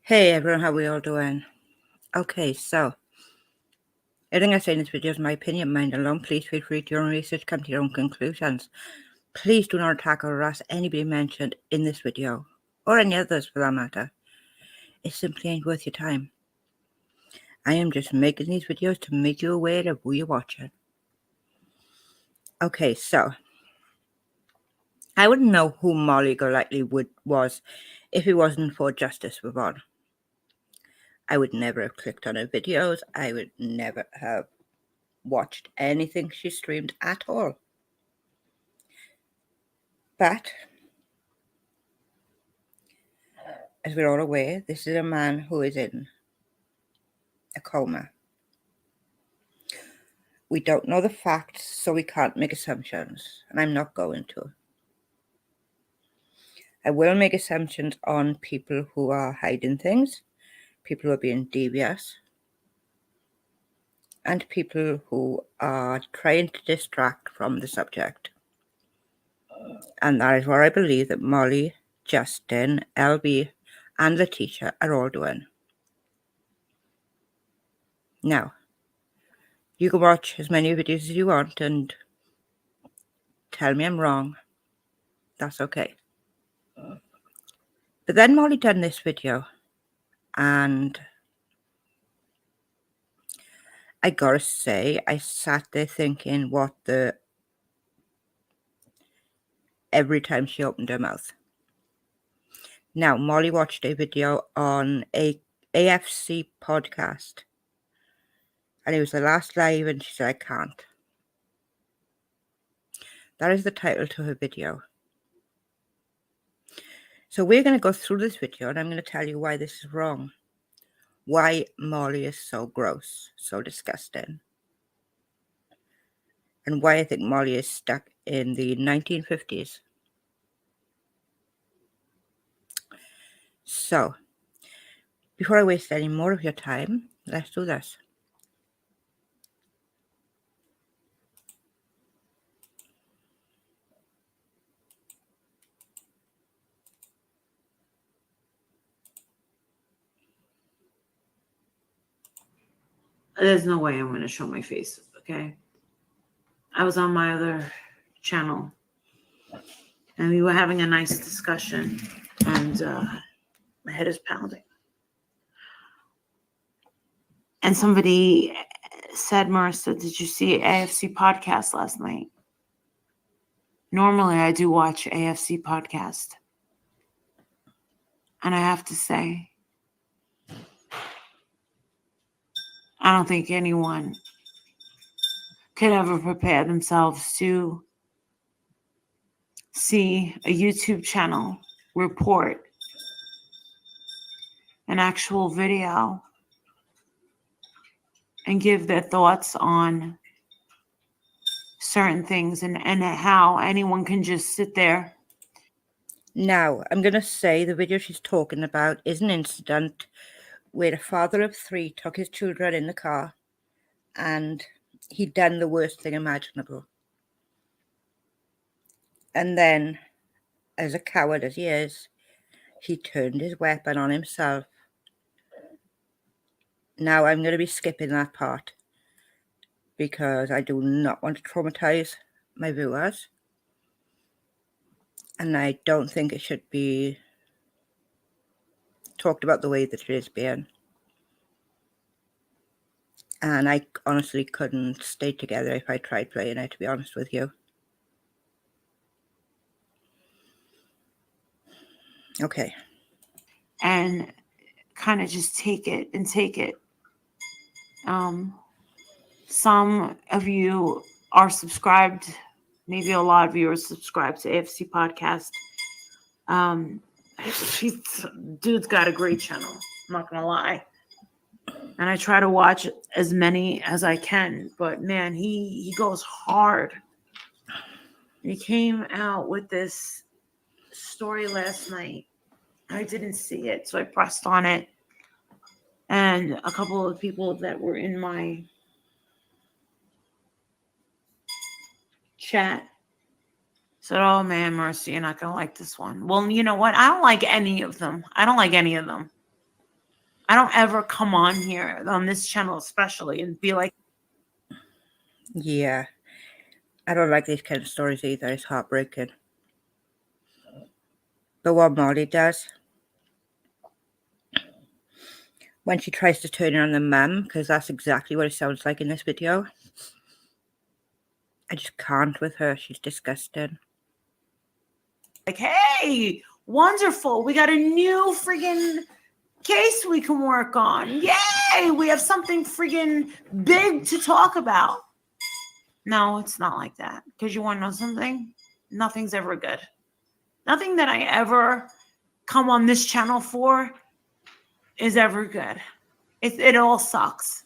Hey everyone, how we all doing? Okay, so everything I say in this video is my opinion, mind alone. Please feel free to do your own research, come to your own conclusions. Please do not attack or harass anybody mentioned in this video, or any others for that matter. It simply ain't worth your time. I am just making these videos to make you aware of who you're watching. Okay, so I wouldn't know who Molly Golightly was if it wasn't for Justice for Vaughn. I would never have clicked on her videos. I would never have watched anything she streamed at all. But, as we're all aware, this is a man who is in a coma. We don't know the facts, so we can't make assumptions, and I'm not going to. I will make assumptions on people who are hiding things, people who are being devious, and people who are trying to distract from the subject. And that is what I believe that Molly, Justin, LB, and Letitia are all doing. Now, you can watch as many videos as you want and tell me I'm wrong. That's okay. But then Molly done this video, and I gotta say, I sat there thinking, what the... every time she opened her mouth. Now, Molly watched a video on a AFC podcast, and it was the last live, and she said, I can't. That is the title to her video. So we're going to go through this video, and I'm going to tell you why this is wrong. Why Molly is so gross, so disgusting. And why I think Molly is stuck in the 1950s. So, before I waste any more of your time, let's do this. There's no way I'm going to show my face, okay? I was on my other channel, and we were having a nice discussion, and my head is pounding. And somebody said, Marissa, did you see AFC podcast last night? Normally, I do watch AFC podcast. And I have to say, I don't think anyone could ever prepare themselves to see a YouTube channel report an actual video and give their thoughts on certain things and how anyone can just sit there. Now, I'm going to say the video she's talking about is an incident where a father of 3 took his children in the car and he'd done the worst thing imaginable. And then, as a coward as he is, he turned his weapon on himself. Now, I'm going to be skipping that part because I do not want to traumatize my viewers. And I don't think it should be talked about the way that it is being. And I honestly couldn't stay together if I tried playing it, to be honest with you. Okay. And kind of just take it. Some of you are subscribed. Maybe a lot of you are subscribed to AFC Podcast. Dude's got a great channel. I'm not going to lie. And I try to watch as many as I can. But, man, he goes hard. He came out with this story last night. I didn't see it, so I pressed on it. And a couple of people that were in my chat said, oh, man, Mercy, you're not going to like this one. Well, you know what? I don't like any of them. I don't ever come on here on this channel especially and be like, Yeah. I don't like these kind of stories either. It's heartbreaking. But what Molly does, when she tries to turn it on the mum, because that's exactly what it sounds like in this video, I just can't with her. She's disgusting. hey, wonderful. We got a new friggin' case we can work on. Yay! We have something friggin' big to talk about. No, it's not like that. Because you want to know something? Nothing's ever good. Nothing that I ever come on this channel for is ever good. It all sucks.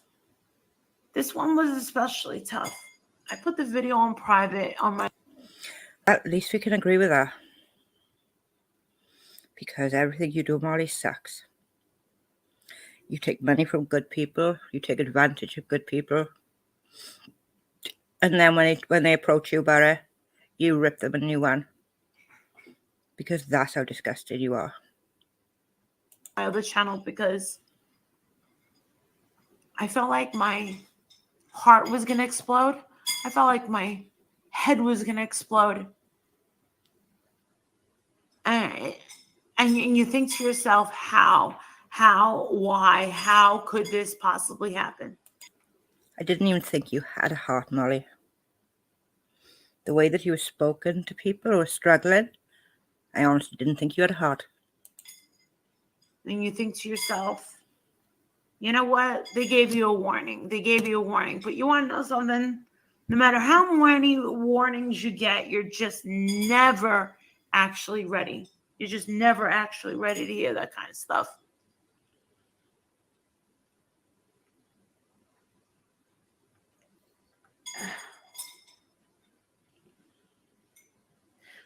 This one was especially tough. I put the video on private on my... At least we can agree with her. Because everything you do, Molly, sucks. You take money from good people. You take advantage of good people. And then when they approach you about it, you rip them a new one. Because that's how disgusted you are. My other channel, because I felt like my heart was going to explode. I felt like my head was going to explode. And you think to yourself, why, how could this possibly happen? I didn't even think you had a heart, Molly. The way that you were spoken to people who were struggling, I honestly didn't think you had a heart. And you think to yourself, you know what? They gave you a warning. But you want to know something? No matter how many warnings you get, you're just never actually ready. You're just never actually ready to hear that kind of stuff.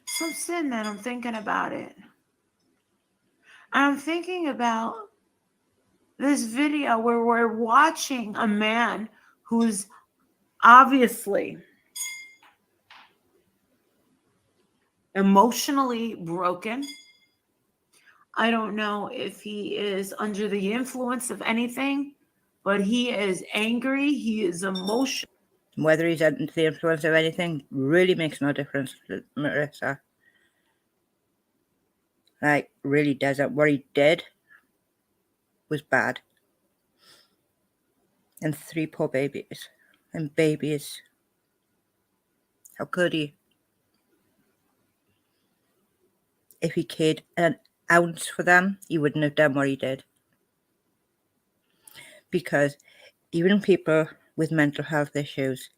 So I'm sitting there and I'm thinking about it. I'm thinking about this video where we're watching a man who's obviously emotionally broken. I don't know if he is under the influence of anything, but he is angry. He is emotional. Whether he's under the influence of anything really makes no difference, Marissa. Like, really doesn't. What he did was bad. And 3 poor babies. And babies. How could he? If he cared an ounce for them, he wouldn't have done what he did. Because even people with mental health issues,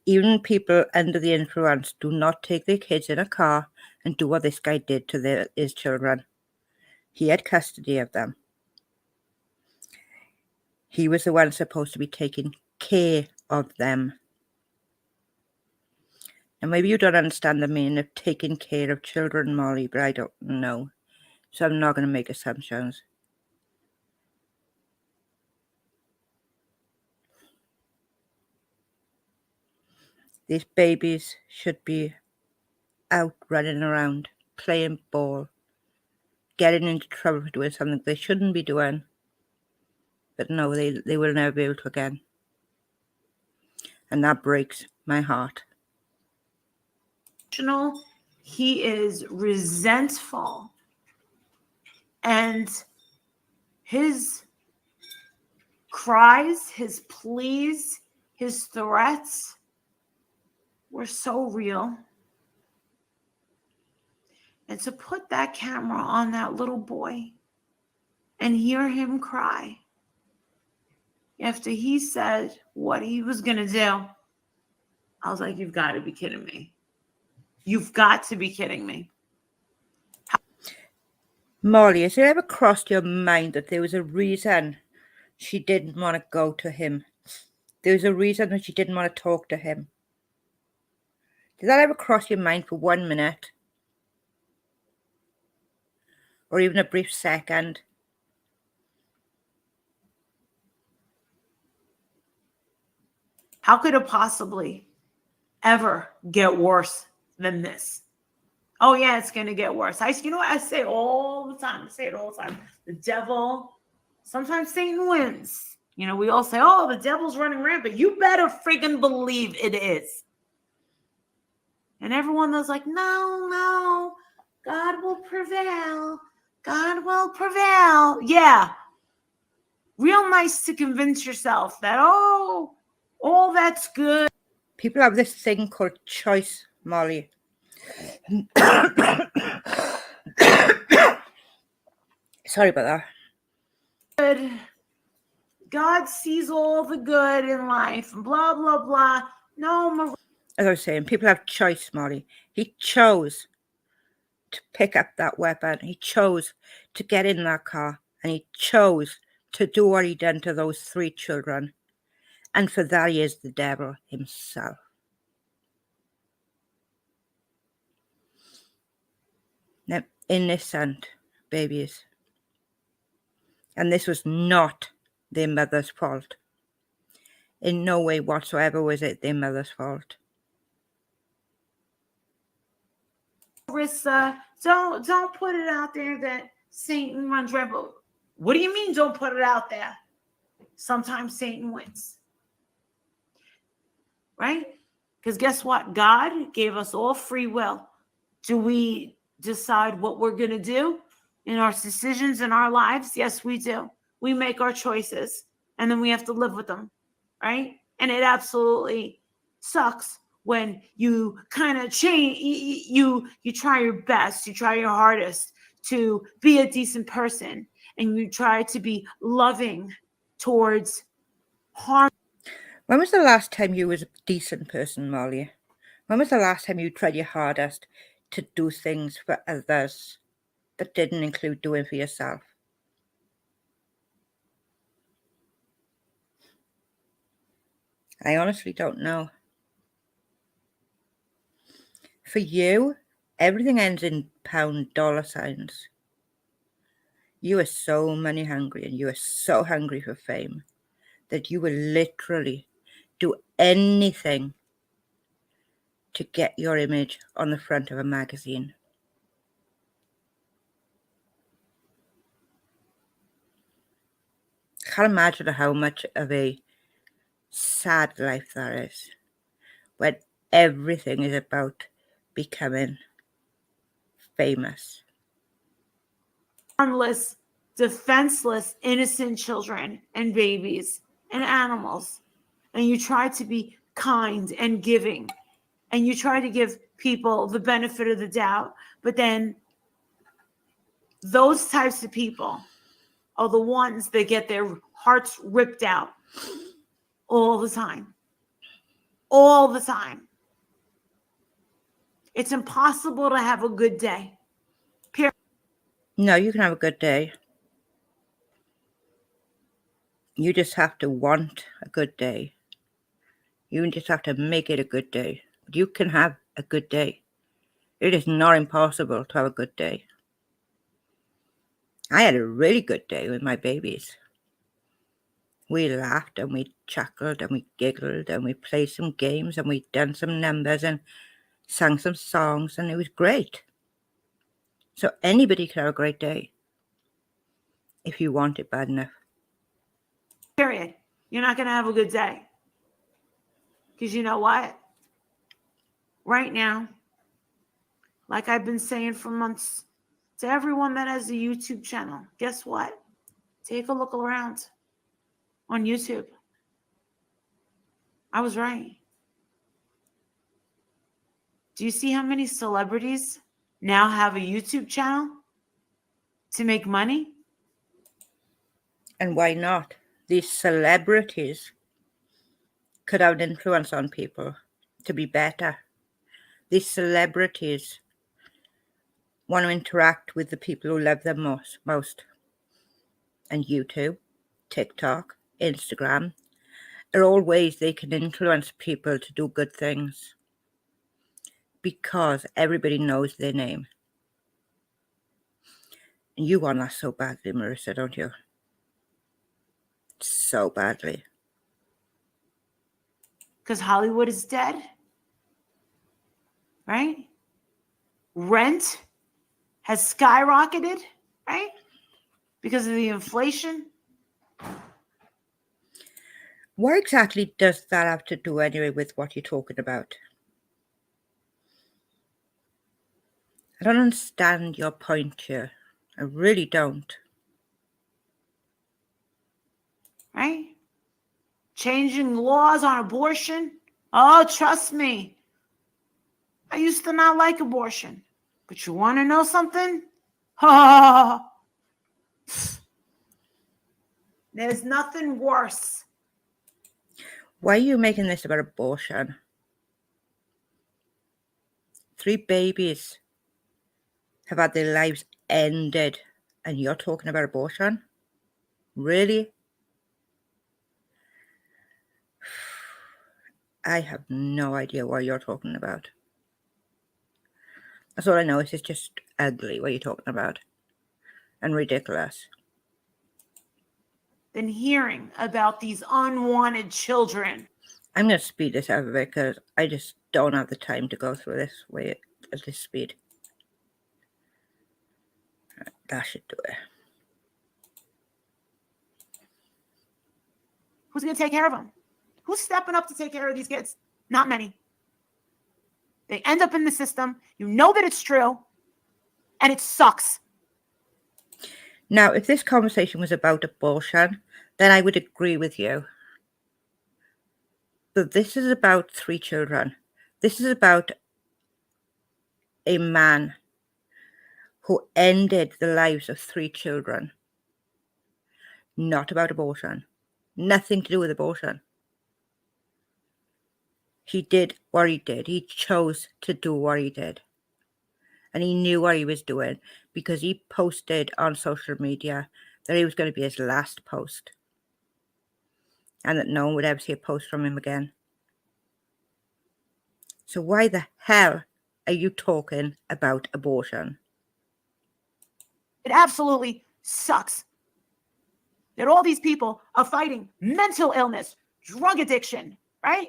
even people under the influence, do not take their kids in a car and do what this guy did to his children. He had custody of them. He was the one supposed to be taking care of them. And maybe you don't understand the meaning of taking care of children, Molly, but I don't know. So I'm not going to make assumptions. These babies should be out running around, playing ball, getting into trouble for doing something they shouldn't be doing. But no, they will never be able to again. And that breaks my heart. He is resentful. And his cries, his pleas, his threats were so real. And to put that camera on that little boy and hear him cry after he said what he was going to do, I was like, you've got to be kidding me. You've got to be kidding me. Molly, has it ever crossed your mind that there was a reason she didn't want to go to him? There was a reason that she didn't want to talk to him. Did that ever cross your mind for 1 minute? Or even a brief second? How could it possibly ever get worse than this? Oh, yeah, it's going to get worse. You know what I say all the time? I say it all the time. The devil Sometimes Satan wins. You know, we all say, oh, the devil's running rampant. You better friggin' believe it is. And everyone was like, no, God will prevail. God will prevail. Yeah. Real nice to convince yourself that, oh, all that's good. People have this thing called choice, Molly. Sorry about that. Good. God sees all the good in life, blah, blah, blah. No, As I was saying, people have choice, Molly. He chose to pick up that weapon. He chose to get in that car. And he chose to do what he done to those 3 children. And for that, he is the devil himself. Now, innocent babies. And this was not their mother's fault. In no way whatsoever was it their mother's fault. Marissa, don't put it out there that Satan runs rampant. What do you mean don't put it out there? Sometimes Satan wins. Right? Because guess what? God gave us all free will. Do we decide what we're going to do in our decisions in our lives? Yes, we do. We make our choices and then we have to live with them. Right? And it absolutely sucks when you kind of change, you try your best, you try your hardest to be a decent person, and you try to be loving towards harm. When was the last time you was a decent person, Molly? When was the last time you tried your hardest to do things for others that didn't include doing for yourself? I honestly don't know. For you, everything ends in pound dollar signs. You are so money hungry and you are so hungry for fame that you will literally do anything to get your image on the front of a magazine. I can't imagine how much of a sad life that is, when everything is about becoming famous. Harmless, defenseless, innocent children and babies and animals. And you try to be kind and giving. And you try to give people the benefit of the doubt. But then those types of people are the ones that get their hearts ripped out all the time. All the time. It's impossible to have a good day. Period. No, you can have a good day. You just have to want a good day. You just have to make it a good day. You can have a good day. It is not impossible to have a good day. I had a really good day with my babies. We laughed and we chuckled and we giggled and we played some games and we done some numbers and sang some songs, and it was great. So anybody can have a great day if you want it bad enough. Period. You're not going to have a good day. Because you know what? Right now, like I've been saying for months, to everyone that has a YouTube channel, guess what? Take a look around on YouTube. I was right. Do you see how many celebrities now have a YouTube channel to make money? And why not? These celebrities could have an influence on people to be better. These celebrities want to interact with the people who love them most. And YouTube, TikTok, Instagram are all ways they can influence people to do good things, because everybody knows their name. And you want that so badly, Marissa, don't you? So badly. Because Hollywood is dead, right? Rent has skyrocketed, right? Because of the inflation. What exactly does that have to do anyway with what you're talking about? I don't understand your point here. I really don't. Right? Changing laws on abortion. Oh, trust me. I used to not like abortion. But you want to know something? There's nothing worse. Why are you making this about abortion? 3 babies have had their lives ended, and you're talking about abortion? Really? I have no idea what you're talking about. That's all I know is it's just ugly what you're talking about. And ridiculous. Than hearing about these unwanted children. I'm going to speed this out of it because I just don't have the time to go through this way at this speed. That should do it. Who's going to take care of them? Who's stepping up to take care of these kids? Not many. They end up in the system. You know that it's true. And it sucks. Now, if this conversation was about abortion, then I would agree with you. But this is about 3 children. This is about a man who ended the lives of 3 children. Not about abortion. Nothing to do with abortion. He did what he did. He chose to do what he did. And he knew what he was doing because he posted on social media that it was going to be his last post. And that no one would ever see a post from him again. So why the hell are you talking about abortion? It absolutely sucks that all these people are fighting mental illness, drug addiction, right?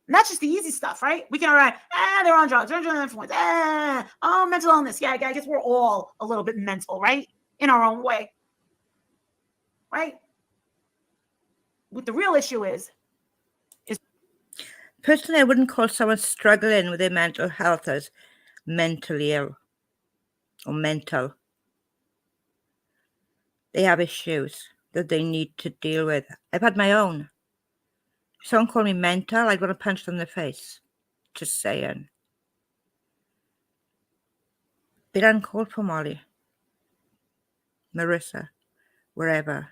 And that's just the easy stuff, right? We can all right, they're on drugs, they're under influence, mental illness. Yeah, I guess we're all a little bit mental, right? In our own way, right? What the real issue is personally, I wouldn't call someone struggling with their mental health as mentally ill or mental. They have issues that they need to deal with. I've had my own. If someone called me mental, I'd want to punch them in the face. Just saying. Bit uncalled for, Molly. Marissa. Wherever.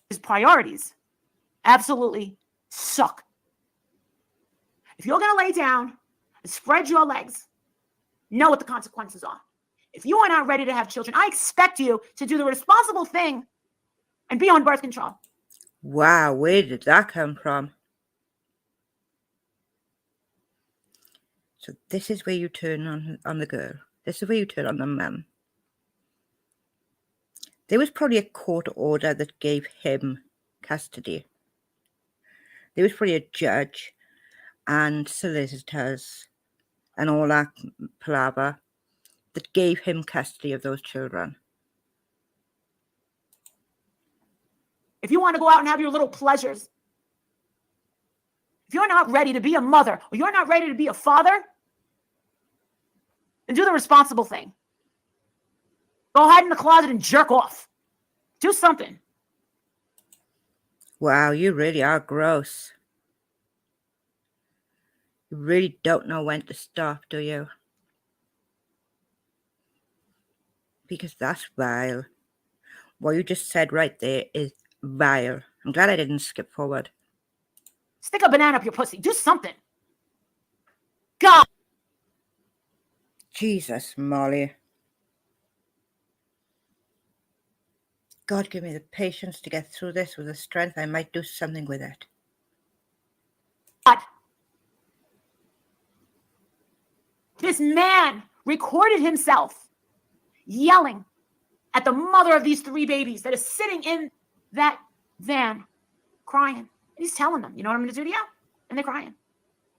his priorities absolutely suck. If you're going to lay down and spread your legs, know what the consequences are. If you are not ready to have children, I expect you to do the responsible thing and be on birth control. Wow, where did that come from? So this is where you turn on the girl. This is where you turn on the mum. There was probably a court order that gave him custody. There was probably a judge and solicitors and all that palaver that gave him custody of those children. If you want to go out and have your little pleasures, if you're not ready to be a mother or you're not ready to be a father, then do the responsible thing. Go hide in the closet and jerk off. Do something. Wow, you really are gross. You really don't know when to stop, do you? Because that's vile. What you just said right there is vile. I'm glad I didn't skip forward. Stick a banana up your pussy. Do something. God. Jesus, Molly. God, give me the patience to get through this with the strength. I might do something with it. God. This man recorded himself yelling at the mother of these 3 babies that is sitting in that van crying. And he's telling them, you know what I'm going to do to you? And they're crying.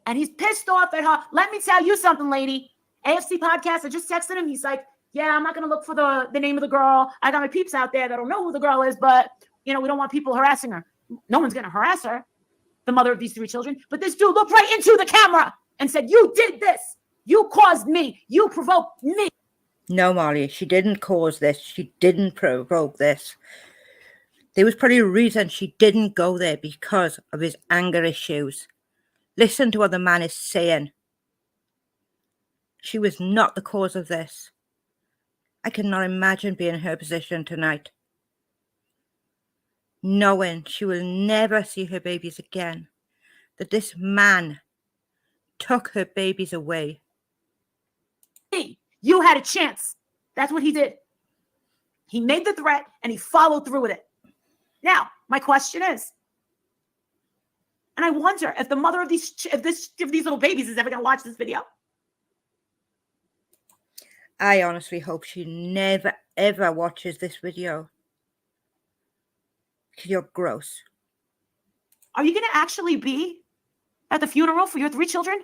And he's pissed off at her. Let me tell you something, lady. AFC podcast, I just texted him. He's like, yeah, I'm not going to look for the name of the girl. I got my peeps out there that don't know who the girl is, but we don't want people harassing her. No one's going to harass her, the mother of these 3 children. But this dude looked right into the camera and said, you did this. You caused me. You provoked me. No, Molly, she didn't cause this. She didn't provoke this. There was probably a reason she didn't go there, because of his anger issues. Listen to what the man is saying. She was not the cause of this. I cannot imagine being in her position tonight, knowing she will never see her babies again, that this man took her babies away. You had a chance. That's what he did. He made the threat and he followed through with it. Now, my question is, and I wonder if the mother of these little babies is ever going to watch this video. I honestly hope she never, ever watches this video. You're gross. Are you going to actually be at the funeral for your 3 children?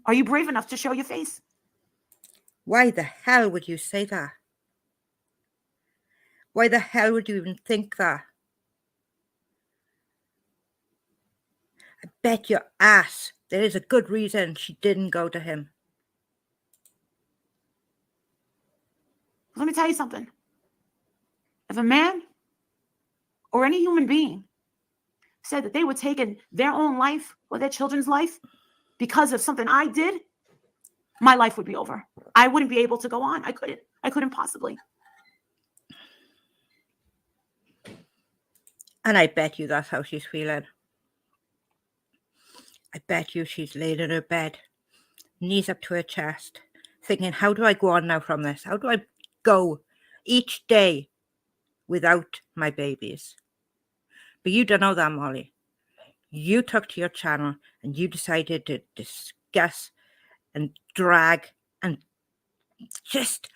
Are you brave enough to show your face? Why the hell would you say that? Why the hell would you even think that? I bet your ass there is a good reason she didn't go to him. Let me tell you something. If a man or any human being said that they were taking their own life or their children's life because of something I did, my life would be over. I wouldn't be able to go on. I couldn't possibly. And I bet you that's how she's feeling. I bet you she's laid in her bed, knees up to her chest, thinking, how do I go on now from this? How do I go each day without my babies? But you don't know that, Molly. You took to your channel and you decided to discuss and drag and just...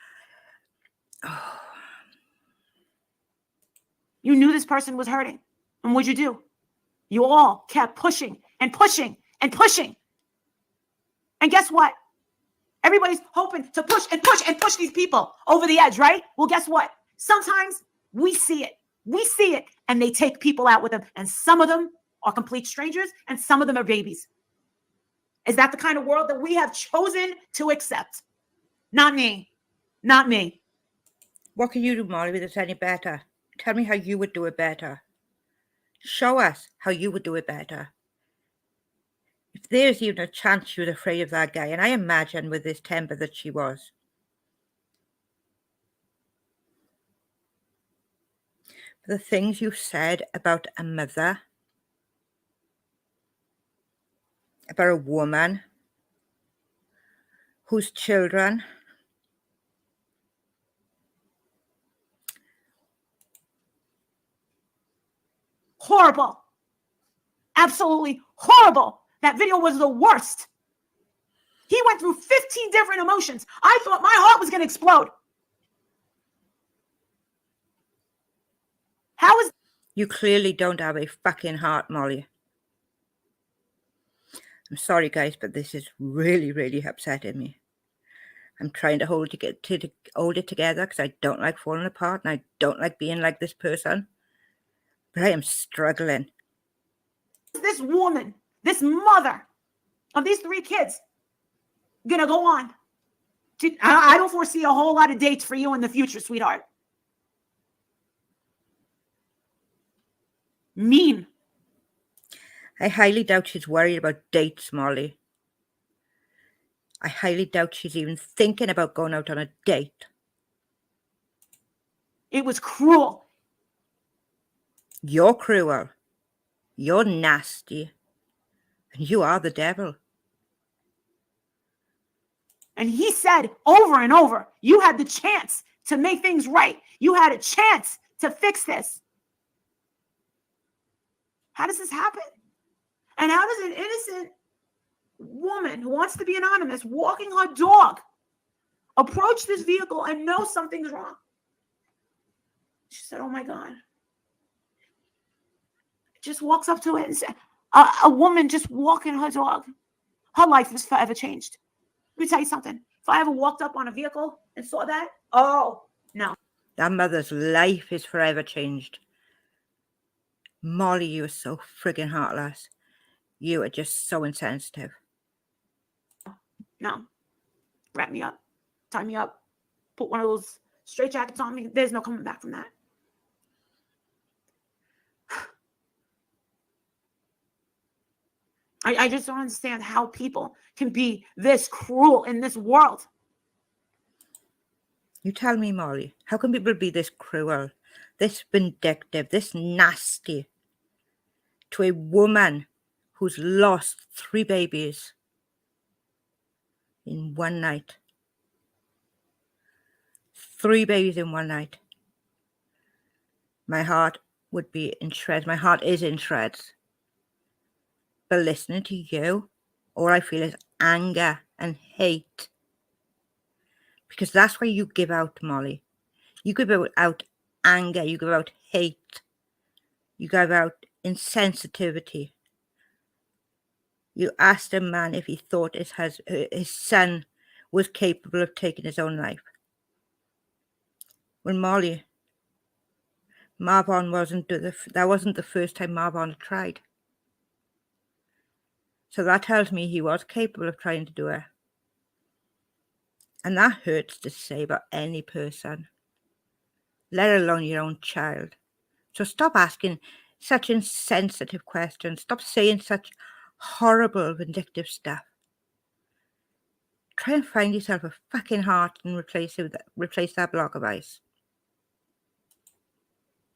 Oh. You knew this person was hurting. And what'd you do? You all kept pushing and pushing and pushing. And guess what? Everybody's hoping to push and push and push these people over the edge, right? Well, guess what? Sometimes we see it. We see it. And they take people out with them. And some of them are complete strangers. And some of them are babies. Is that the kind of world that we have chosen to accept? Not me. Not me. What can you do, Molly, with this any better? Tell me how you would do it better. Show us how you would do it better. If there's even a chance she was afraid of that guy, and I imagine with this temper that she was. The things you said about a mother, about a woman whose children horrible. Absolutely horrible. That video was the worst. He went through 15 different emotions. I thought my heart was going to explode. How is... You clearly don't have a fucking heart, Molly. I'm sorry, guys, but this is really, really upsetting me. I'm trying to hold it together because I don't like falling apart and I don't like being like this person. But I am struggling. This woman, this mother of these 3 kids, gonna go on? I don't foresee a whole lot of dates for you in the future, sweetheart. Mean. I highly doubt she's worried about dates, Molly. I highly doubt she's even thinking about going out on a date. It was cruel. You're cruel. You're nasty. And you are the devil. And he said over and over, you had the chance to make things right. You had a chance to fix this. How does this happen? And how does an innocent woman who wants to be anonymous, walking her dog, approach this vehicle and know something's wrong? She said, oh my God. Just walks up to it and said, a woman just walking her dog, her life was forever changed. Let me tell you something. If I ever walked up on a vehicle and saw that, oh, no. That mother's life is forever changed. Molly, you are so friggin' heartless. You are just so insensitive. No. Wrap me up. Tie me up. Put one of those straight jackets on me. There's no coming back from that. I just don't understand how people can be this cruel in this world. You tell me, Molly, how can people be this cruel, this vindictive, this nasty to a woman who's lost 3 babies in one night? 3 babies in one night. My heart would be in shreds. My heart is in shreds. But listening to you, all I feel is anger and hate. Because that's what you give out, Molly. You give out anger. You give out hate. You give out insensitivity. You asked a man if he thought his son was capable of taking his own life. Well, Molly, that wasn't the first time Marvon had tried. So that tells me he was capable of trying to do it. And that hurts to say about any person, let alone your own child. So stop asking such insensitive questions. Stop saying such horrible, vindictive stuff. Try and find yourself a fucking heart and replace that block of ice.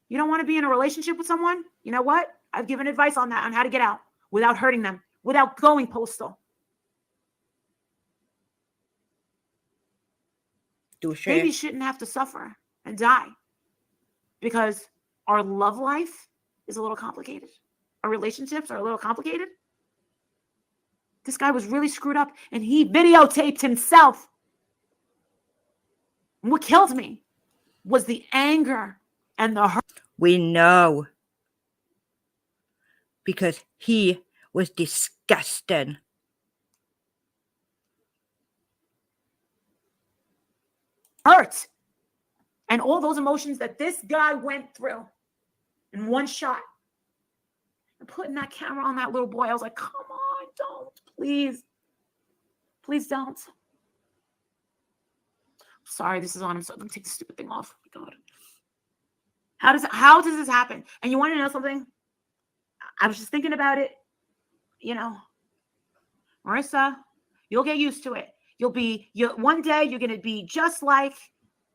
You don't want to be in a relationship with someone? You know what? I've given advice on that, on how to get out without hurting them, without going postal. Babies shouldn't have to suffer and die because our love life is a little complicated. Our relationships are a little complicated. This guy was really screwed up and he videotaped himself. And what killed me was the anger and the hurt. We know. Because he was disgusting. Hurt. And all those emotions that this guy went through in one shot. And putting that camera on that little boy, I was like, come on, don't, please. Please don't. Sorry, this is on. I'm going to take the stupid thing off. Oh my God. How does this happen? And you want to know something? I was just thinking about it. You know, Marissa, you'll get used to it. One day you're going to be just like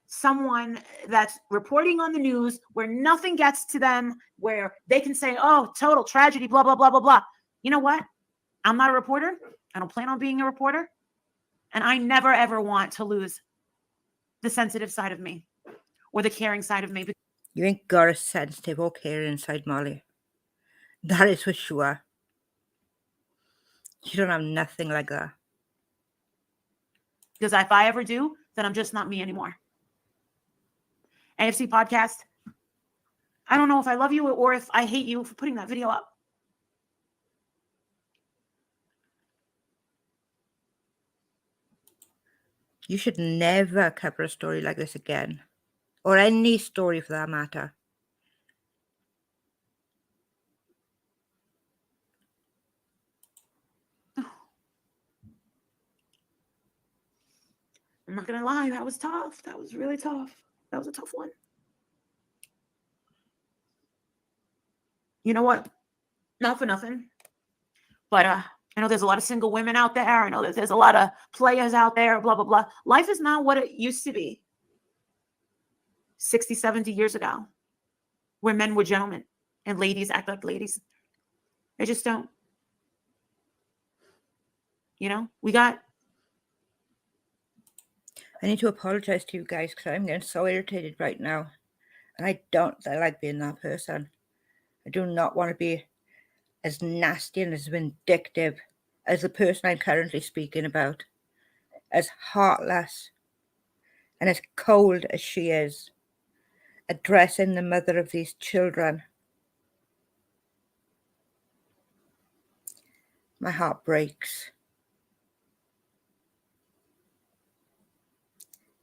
someone that's reporting on the news where nothing gets to them, where they can say, oh, total tragedy, blah, blah, blah, blah, blah. You know what? I'm not a reporter. I don't plan on being a reporter. And I never, ever want to lose the sensitive side of me or the caring side of me. You ain't got a sensitive or caring side, Molly. That is for sure. You don't have nothing like that. Because if I ever do, then I'm just not me anymore. AFC podcast, I don't know if I love you or if I hate you for putting that video up. You should never cover a story like this again. Or any story for that matter. I'm not going to lie. That was tough. That was really tough. That was a tough one. You know what? Not for nothing. But I know there's a lot of single women out there. I know that there's a lot of players out there, blah, blah, blah. Life is not what it used to be 60, 70 years ago, where men were gentlemen and ladies act like ladies. They just don't. You know, I need to apologize to you guys because I'm getting so irritated right now. And I don't like being that person. I do not want to be as nasty and as vindictive as the person I'm currently speaking about. As heartless and as cold as she is. Addressing the mother of these children. My heart breaks.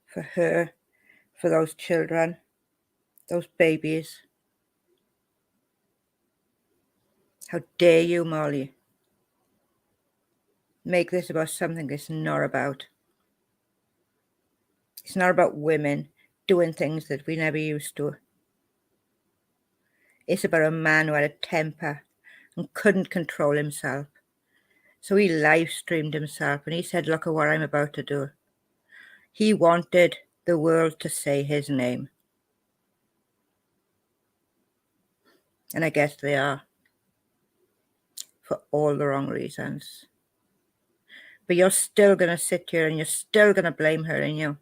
For her, for those children. Those babies. How dare you, Molly, make this about something it's not about. It's not about women doing things that we never used to. It's about a man who had a temper and couldn't control himself. So he live streamed himself and he said, look at what I'm about to do. He wanted the world to say his name. And I guess they are. For all the wrong reasons. But you're still going to sit here and you're still going to blame her, and you.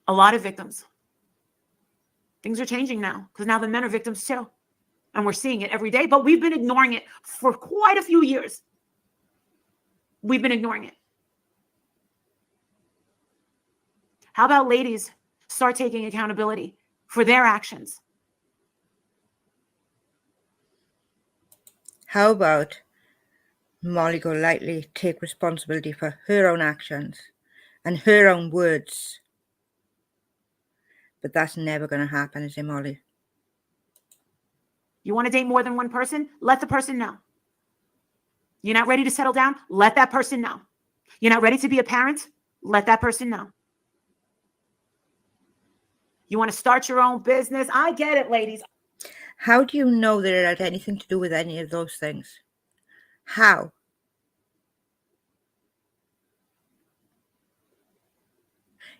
A lot of victims. Things are changing now because now the men are victims too. And we're seeing it every day, but we've been ignoring it for quite a few years. We've been ignoring it. How about ladies start taking accountability for their actions? How about Molly Golightly take responsibility for her own actions and her own words? But that's never going to happen, is it, Molly? You want to date more than one person? Let the person know. You're not ready to settle down? Let that person know. You're not ready to be a parent? Let that person know. You want to start your own business? I get it, ladies. How do you know that it had anything to do with any of those things? How?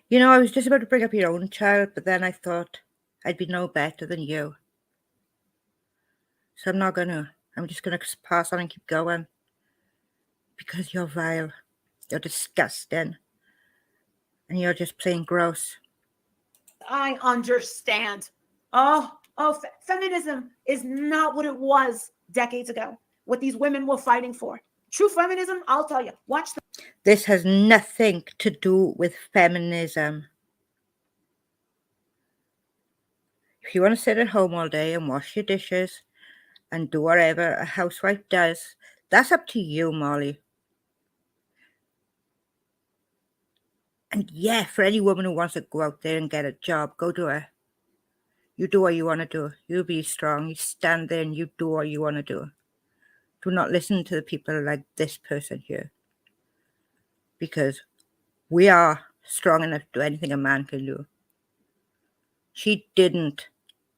You know, I was just about to bring up your own child, but then I thought I'd be no better than you. So I'm not gonna. I'm just gonna pass on and keep going. Because you're vile. You're disgusting. And you're just plain gross. I understand. Feminism is not what it was decades ago. What these women were fighting for. True feminism, I'll tell you. Watch them. This has nothing to do with feminism. If you want to sit at home all day and wash your dishes and do whatever a housewife does, that's up to you, Molly. And yeah, for any woman who wants to go out there and get a job, go do it. You do what you want to do. You be strong. You stand there and you do what you want to do. Do not listen to the people like this person here. Because we are strong enough to do anything a man can do. She didn't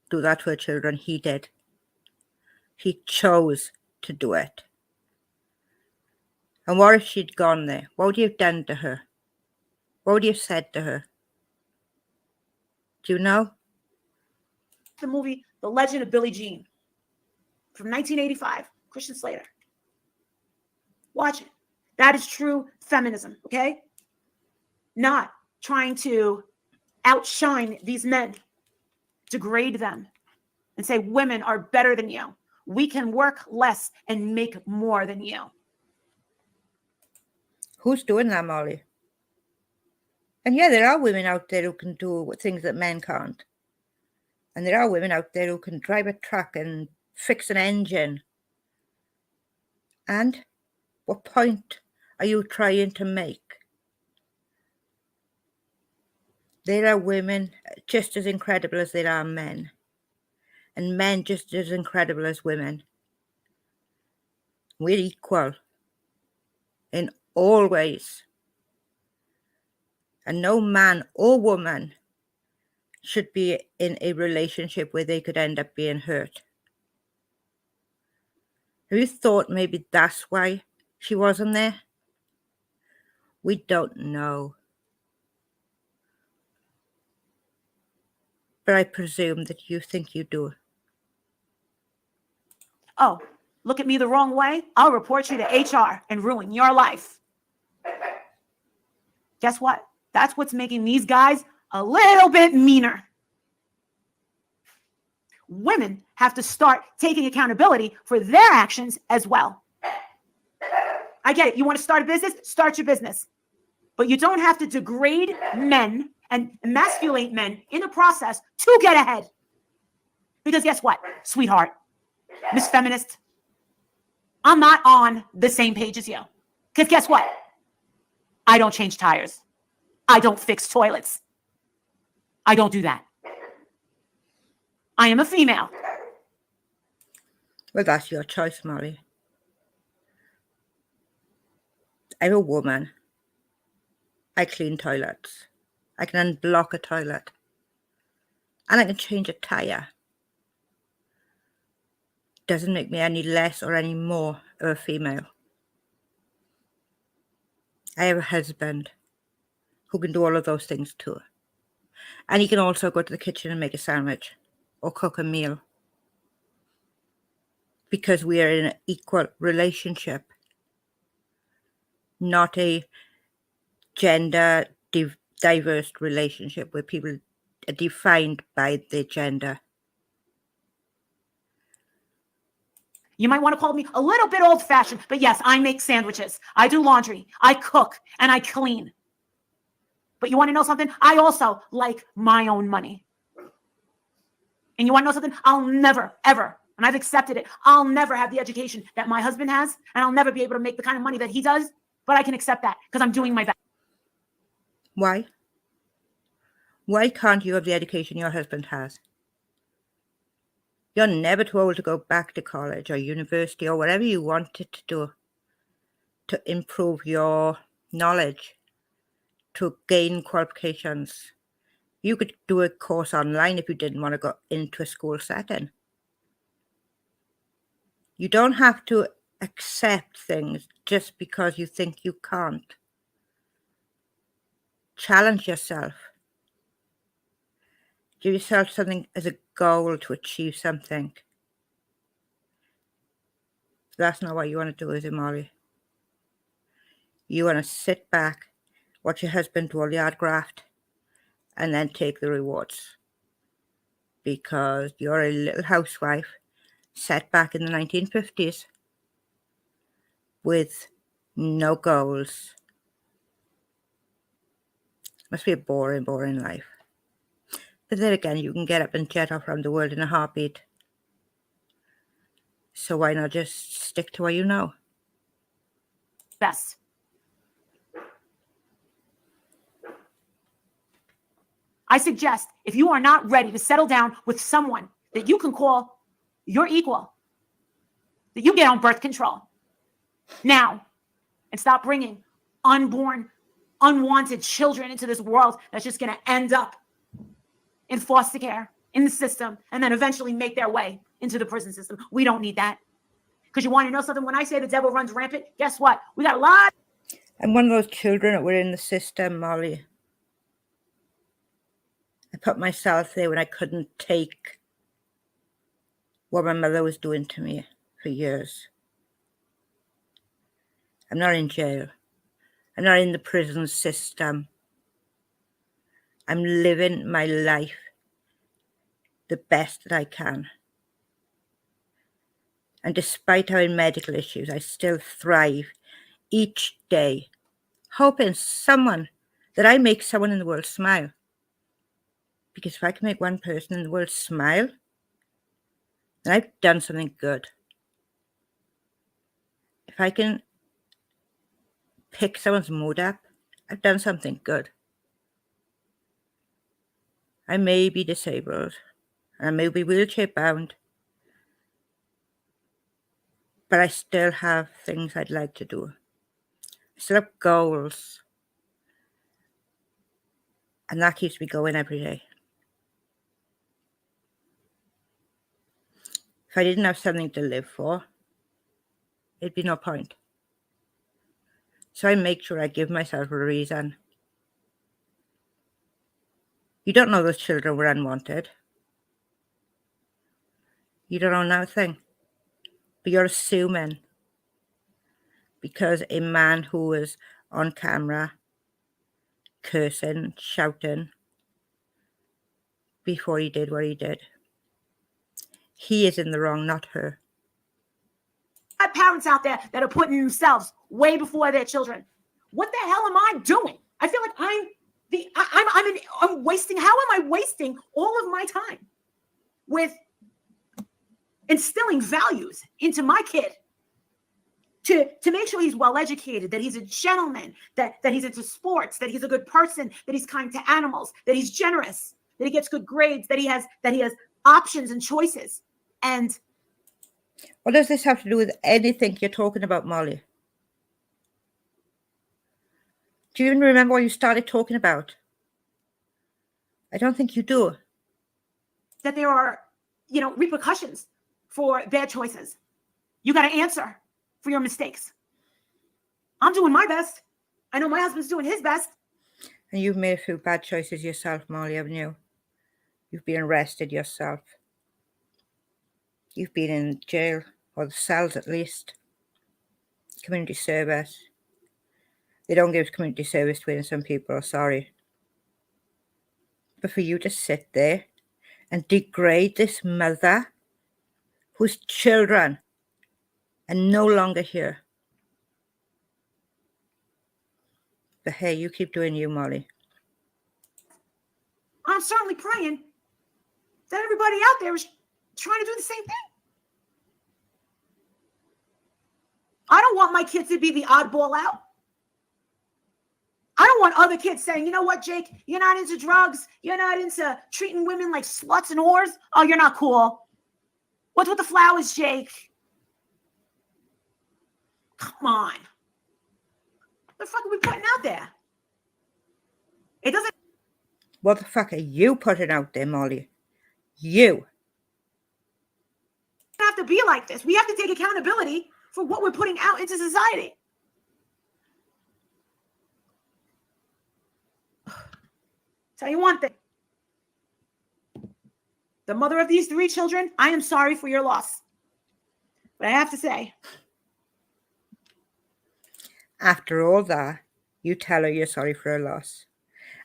do that to her children. He did. He chose to do it. And what if she'd gone there? What would you have done to her? What would you have said to her? Do you know? The movie The Legend of Billie Jean from 1985, Christian Slater. Watch it. That is true feminism, okay? Not trying to outshine these men, degrade them, and say women are better than you. We can work less and make more than you. Who's doing that, Molly? And yeah, there are women out there who can do things that men can't. And there are women out there who can drive a truck and fix an engine. And what point are you trying to make? There are women just as incredible as there are men. And men just as incredible as women. We're equal in all ways. And no man or woman should be in a relationship where they could end up being hurt. Have you thought maybe that's why she wasn't there? We don't know. But I presume that you think you do. Oh, look at me the wrong way? I'll report you to HR and ruin your life. Guess what? That's what's making these guys a little bit meaner. Women have to start taking accountability for their actions as well. I get it. You want to start a business? Start your business. But you don't have to degrade men and emasculate men in the process to get ahead. Because guess what, sweetheart, Miss Feminist, I'm not on the same page as you. Because guess what? I don't change tires. I don't fix toilets. I don't do that. I am a female. Well, that's your choice, Molly. I'm a woman. I clean toilets. I can unblock a toilet. And I can change a tire. Doesn't make me any less or any more of a female. I have a husband who can do all of those things too. And he can also go to the kitchen and make a sandwich or cook a meal. Because we are in an equal relationship, not a gender diverse relationship where people are defined by their gender. You might want to call me a little bit old-fashioned, but yes, I make sandwiches. I do laundry. I cook and I clean. But you want to know something? I also like my own money. And you want to know something? I'll never, ever, and I've accepted it, I'll never have the education that my husband has, and I'll never be able to make the kind of money that he does, but I can accept that because I'm doing my best. Why? Why can't you have the education your husband has? You're never too old to go back to college or university or whatever you wanted to do to improve your knowledge, to gain qualifications. You could do a course online if you didn't want to go into a school setting. You don't have to accept things just because you think you can't. Challenge yourself. Give yourself something as a goal to achieve something. That's not what you want to do, is it, Molly? You want to sit back, watch your husband do all the hard graft, and then take the rewards. Because you're a little housewife set back in the 1950s with no goals. Must be a boring, boring life. But then again, you can get up and jet off around the world in a heartbeat. So why not just stick to what you know? Best. I suggest if you are not ready to settle down with someone that you can call your equal, that you get on birth control now and stop bringing unborn, unwanted children into this world that's just going to end up in foster care, in the system, and then eventually make their way into the prison system. We don't need that. Because you want to know something? When I say the devil runs rampant, guess what? We got a lot. I'm one of those children that were in the system, Molly. I put myself there when I couldn't take what my mother was doing to me for years. I'm not in jail. I'm not in the prison system. I'm living my life the best that I can. And despite having medical issues, I still thrive each day, hoping that I make someone in the world smile. Because if I can make one person in the world smile, then I've done something good. If I can pick someone's mood up, I've done something good. I may be disabled, and I may be wheelchair bound, but I still have things I'd like to do. I still have goals. And that keeps me going every day. If I didn't have something to live for, it'd be no point. So I make sure I give myself a reason. You don't know those children were unwanted. You don't know nothing. But you're assuming because a man who was on camera cursing, shouting before he did what he did, he is in the wrong, not her. Parents out there that are putting themselves way before their children. What the hell am I doing? I feel like I'm wasting. How am I wasting all of my time with instilling values into my kid to make sure he's well educated, that he's a gentleman, that he's into sports, that he's a good person, that he's kind to animals, that he's generous, that he gets good grades, that he has options and choices. And what does this have to do with anything you're talking about, Molly? Do you even remember what you started talking about? I don't think you do. That there are, repercussions for bad choices. You got to answer for your mistakes. I'm doing my best. I know my husband's doing his best. And you've made a few bad choices yourself, Molly, haven't you? You've been arrested yourself. You've been in jail, or the cells at least. Community service. They don't give community service to innocent people, sorry. But for you to sit there and degrade this mother whose children are no longer here. But hey, you keep doing you, Molly. I'm certainly praying that everybody out there is trying to do the same thing. I don't want my kids to be the oddball out. I don't want other kids saying, you know what, Jake, you're not into drugs. You're not into treating women like sluts and whores. Oh, you're not cool. What's with the flowers, Jake? Come on. What the fuck are we putting out there? It doesn't. What the fuck are you putting out there, Molly? You. Have to be like this. We have to take accountability for what we're putting out into society. Tell you one thing. The mother of these 3 children, I am sorry for your loss. But I have to say. After all that, you tell her you're sorry for her loss.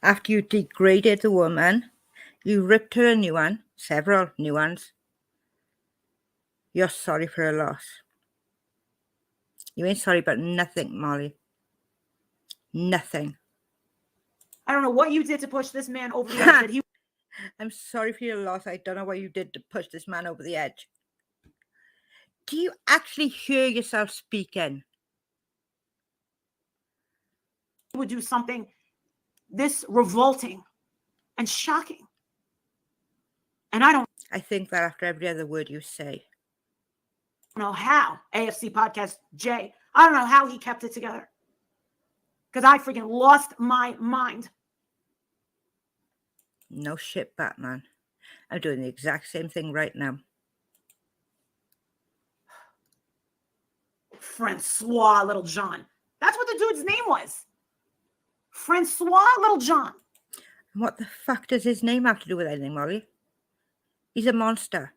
After you degraded the woman, you ripped her a new one, several new ones. You're sorry for her loss. You ain't sorry about nothing, Molly. Nothing. I don't know what you did to push this man over the edge. I'm sorry for your loss. I don't know what you did to push this man over the edge. Do you actually hear yourself speaking? Would do something this revolting and shocking. And I think that after every other word you say. I don't know how AFC Podcast Jay, I don't know how he kept it together. Because I freaking lost my mind. No shit, Batman. I'm doing the exact same thing right now. Francois Little John. That's what the dude's name was. Francois Little John. And what the fuck does his name have to do with anything, Molly? He's a monster.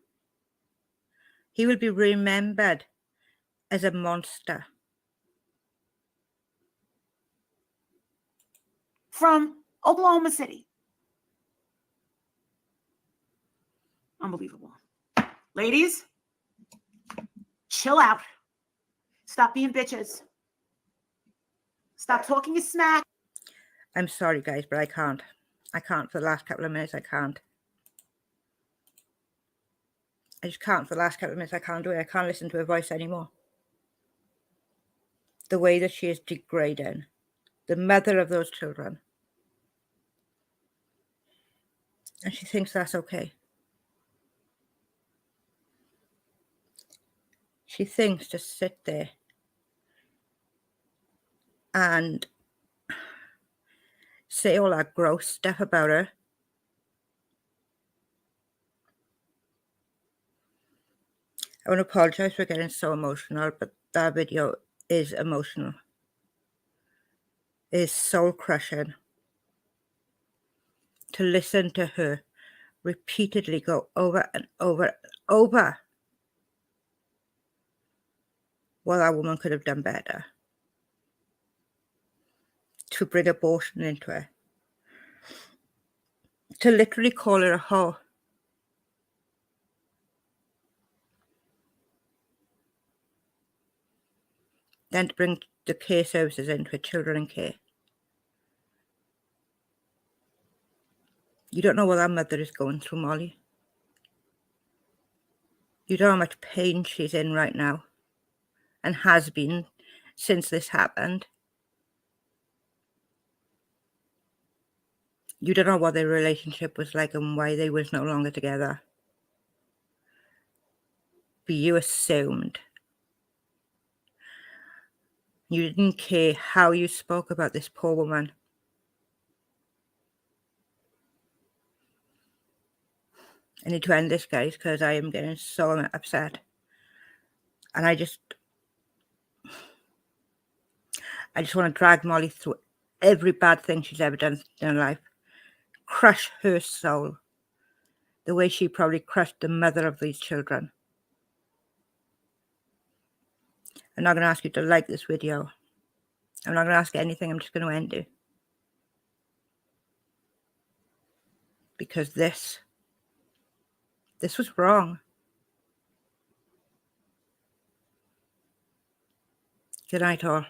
He will be remembered as a monster. From Oklahoma City. Unbelievable. Ladies, chill out. Stop being bitches. Stop talking your smack. I'm sorry, guys, but I can't. I can't for the last couple of minutes. I can't. I just can't for the last couple of minutes. I can't do it. I can't listen to her voice anymore. The way that she is degrading the mother of those children. And she thinks that's okay. She thinks to sit there and say all that gross stuff about her. I want to apologize for getting so emotional, but that video is emotional. It is soul crushing to listen to her repeatedly go over and over and over. Well, that woman could have done better to bring abortion into her. To literally call her a hoe. Then to bring the care services into her children in care. You don't know what that mother is going through, Molly. You don't know how much pain she's in right now. And has been since this happened. You don't know what their relationship was like and why they was no longer together. But you assumed. You didn't care how you spoke about this poor woman. I need to end this, guys, because I am getting so upset. And I just want to drag Molly through every bad thing she's ever done in her life. Crush her soul. The way she probably crushed the mother of these children. I'm not going to ask you to like this video. I'm not going to ask you anything. I'm just going to end it. Because this was wrong. Good night, all.